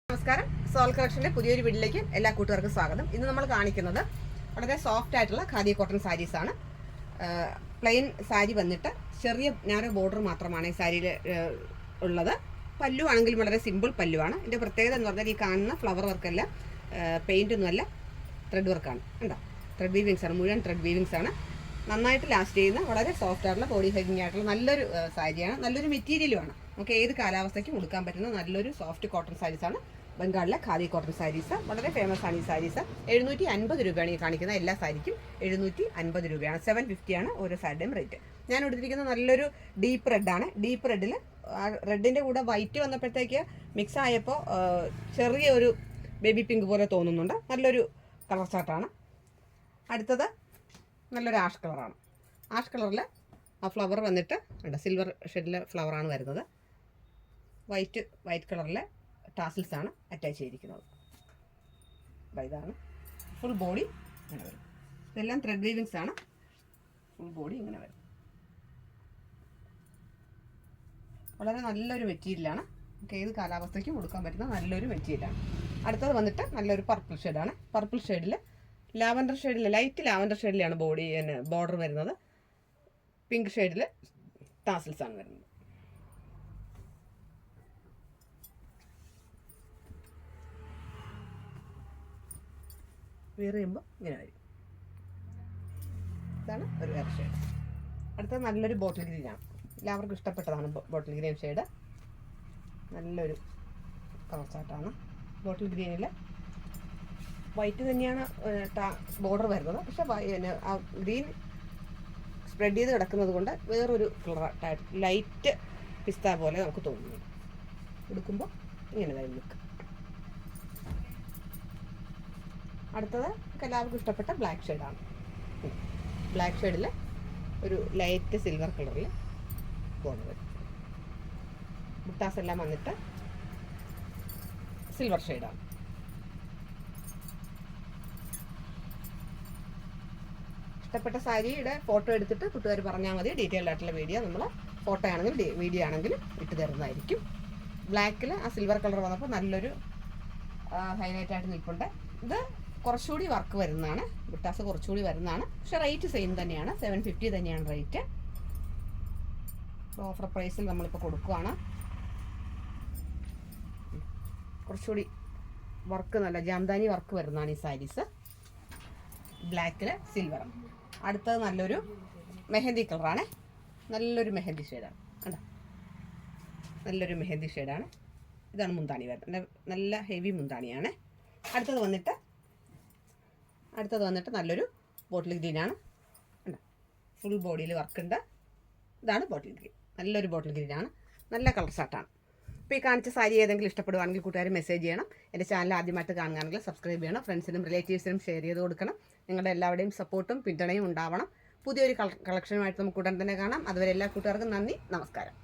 നമസ്കാരം. സോൾ കളക്ഷന്റെ പുതിയൊരു വീഡിയോയിലേക്ക് എല്ലാ കൂട്ടുകാർക്കും സ്വാഗതം. ഇന്ന് നമ്മൾ കാണിക്കുന്നത് വളരെ സോഫ്റ്റ് ആയിട്ടുള്ള ഖാദി കോട്ടൺ സാരീസ് ആണ്. പ്ലെയിൻ സാരി വന്നിട്ട് ചെറിയ നാരോ ബോർഡർ മാത്രമാണ് ഈ സാരിയിൽ ഉള്ളത്. പല്ലു ആണെങ്കിലും വളരെ സിമ്പിൾ പല്ലുവാണ്. ഇതിൻ്റെ പ്രത്യേകത എന്ന് പറഞ്ഞാൽ ഈ കാണുന്ന ഫ്ലവർ വർക്കല്ല, പെയിൻ്റ് ഒന്നുമല്ല, ത്രെഡ് വർക്കാണ്. ഉണ്ടോ? ത്രെഡ് വീവിങ്സ് ആണ്, മുഴുവൻ ത്രെഡ് വീവിങ്സ് ആണ്. നന്നായിട്ട് ലാസ്റ്റ് ചെയ്യുന്ന വളരെ സോഫ്റ്റ് ആയിട്ടുള്ള ബോഡി ഹെഗിങ് ആയിട്ടുള്ള നല്ലൊരു സാരിയാണ്. നല്ലൊരു മെറ്റീരിയലുമാണ്. നമുക്ക് ഏത് കാലാവസ്ഥയ്ക്കും ഉടുക്കാൻ പറ്റുന്ന നല്ലൊരു സോഫ്റ്റ് കോട്ടൺ സാരീസാണ് ബംഗാളിലെ ഖാദി കോട്ടൺ സാരീസ്. വളരെ ഫേമസ് ആണ് ഈ സാരീസ്. 750 രൂപയാണ് ഈ കാണിക്കുന്ന എല്ലാ സാരിക്കും. 750 രൂപയാണ്. 750 ആണ് ഓരോ സാരിയുടെയും റേറ്റ്. ഞാൻ എടുത്തിരിക്കുന്ന നല്ലൊരു ഡീപ്പ് റെഡാണ്. ഡീപ്പ് റെഡിൽ റെഡിൻ്റെ കൂടെ വൈറ്റ് വന്നപ്പോഴത്തേക്ക് മിക്സ് ആയപ്പോൾ ചെറിയൊരു ബേബി പിങ്ക് പോലെ തോന്നുന്നുണ്ട്. നല്ലൊരു കളർ ചാർട്ടാണ്. അടുത്തത് നല്ലൊരു ആഷ് കളറാണ്. ആഷ് കളറിൽ ആ ഫ്ലവർ വന്നിട്ട് ഉണ്ട്, സിൽവർ ഷെയ്ഡിലെ ഫ്ലവറാണ് വരുന്നത്. വൈറ്റ് കളറിലെ ടാസിൽസ് ആണ് അറ്റാച്ച് ചെയ്തിരിക്കുന്നത്. ഇതാണ് ഫുൾ ബോഡി ഇങ്ങനെ വരും. ഇതെല്ലാം ത്രെഡ് വീവിങ്സ് ആണ്. ഫുൾ ബോഡി ഇങ്ങനെ വരും. വളരെ നല്ലൊരു മെറ്റീരിയലാണ്. നമുക്ക് ഏത് കാലാവസ്ഥയ്ക്കും കൊടുക്കാൻ പറ്റുന്ന നല്ലൊരു മെറ്റീരിയലാണ്. അടുത്തത് വന്നിട്ട് നല്ലൊരു പർപ്പിൾ ഷെയ്ഡാണ്. പർപ്പിൾ ഷെയ്ഡിൽ ലാവൻഡർ ഷെയ്ഡിൽ, ലൈറ്റ് ലാവൻഡർ ഷെയ്ഡിലാണ് ബോർഡർ വരുന്നത്. പിങ്ക് ഷെയ്ഡിൽ ടാസിൽസ് ആണ് വരുന്നത്. വേറെ ചെയ്യുമ്പോൾ ഇങ്ങനെ വരും. ഇതാണ് ഒരു വേറെ ഷെയ്ഡ്. അടുത്തത് നല്ലൊരു ബോട്ടിൽ ഗ്രീനാണ്. എല്ലാവർക്കും ഇഷ്ടപ്പെട്ടതാണ് ബോട്ടിൽ ഗ്രീൻ ഷെയ്ഡ്. നല്ലൊരു കളർ ചാർട്ടാണ്. ബോട്ടിൽ ഗ്രീനിൽ വൈറ്റ് തന്നെയാണ് ബോർഡർ വരുന്നത്. പക്ഷെ ആ ഗ്രീൻ സ്പ്രെഡ് ചെയ്ത് കിടക്കുന്നത് കൊണ്ട് വേറൊരു കളർ ലൈറ്റ് പിസ്ത പോലെ നമുക്ക് തോന്നുന്നു. എടുക്കുമ്പോൾ ഇങ്ങനെ വരും ലുക്ക്. അടുത്തത് എല്ലാവർക്കും ഇഷ്ടപ്പെട്ട ബ്ലാക്ക് ഷെയ്ഡാണ്. ബ്ലാക്ക് ഷെയ്ഡിൽ ഒരു ലൈറ്റ് സിൽവർ കളറിൽ ബോർഡർ വരും. ബുട്ടാസ് എല്ലാം വന്നിട്ട് സിൽവർ ഷെയ്ഡാണ്. ഇഷ്ടപ്പെട്ട സാരിയുടെ ഫോട്ടോ എടുത്തിട്ട് കൂട്ടുകാർ പറഞ്ഞാൽ മതി. ഡീറ്റെയിൽഡ് ആയിട്ടുള്ള വീഡിയോ നമ്മൾ ഫോട്ടോ ആണെങ്കിലും വീഡിയോ ആണെങ്കിലും ഇട്ട് തരുന്നതായിരിക്കും. ബ്ലാക്കിൽ ആ സിൽവർ കളർ വന്നപ്പോൾ നല്ലൊരു ഹൈലൈറ്റ് ആയിട്ട് നിൽപ്പുണ്ട്. ഇത് കുറച്ചുകൂടി വർക്ക് വരുന്നതാണ്. ബുട്ടാസ് കുറച്ചുകൂടി വരുന്നതാണ്. പക്ഷെ റേറ്റ് സെയിം തന്നെയാണ്. 750 തന്നെയാണ് റേറ്റ്. ഓഫർ പ്രൈസിൽ നമ്മളിപ്പോൾ കൊടുക്കുകയാണ്. കുറച്ചുകൂടി വർക്ക്, നല്ല ജാംദാനി വർക്ക് വരുന്നതാണ് ഈ സാരീസ്. ബ്ലാക്കിൽ സിൽവർ. അടുത്തത് നല്ലൊരു മെഹന്തി കളറാണ്. നല്ലൊരു മെഹന്തി ഷെയ്ഡാണ്. കണ്ടോ? നല്ലൊരു മെഹന്തി ഷെയ്ഡാണ്. ഇതാണ് മുന്താണി വരുന്നത്. നല്ല ഹെവി മുന്താണിയാണ്. അടുത്തത് വന്നിട്ട് നല്ലൊരു ബോട്ടിൽ ഗ്രീനാണ്. കണ്ടോ? ഫുൾ ബോഡിയിൽ വർക്കുണ്ട്. ഇതാണ് ബോട്ടിൽ ഗ്രീൻ. നല്ലൊരു ബോട്ടിൽ ഗ്രീനാണ്. നല്ല കളർ ചാർട്ടാണ്. ഇപ്പോൾ ഈ കാണിച്ച സാരി ഏതെങ്കിലും ഇഷ്ടപ്പെടുവാണെങ്കിൽ കൂട്ടുകാർ മെസ്സേജ് ചെയ്യണം. എൻ്റെ ചാനൽ ആദ്യമായിട്ട് കാണുകയാണെങ്കിൽ സബ്സ്ക്രൈബ് ചെയ്യണം. ഫ്രണ്ട്സിനും റിലേറ്റീവ്സിനും ഷെയർ ചെയ്ത് കൊടുക്കണം. നിങ്ങളുടെ എല്ലാവരുടെയും സപ്പോർട്ടും പിന്തുണയും ഉണ്ടാവണം. പുതിയൊരു കളക്ഷനുമായിട്ട് നമുക്ക് ഉടൻ തന്നെ കാണാം. അതുവരെ എല്ലാ കൂട്ടുകാർക്കും നന്ദി, നമസ്കാരം.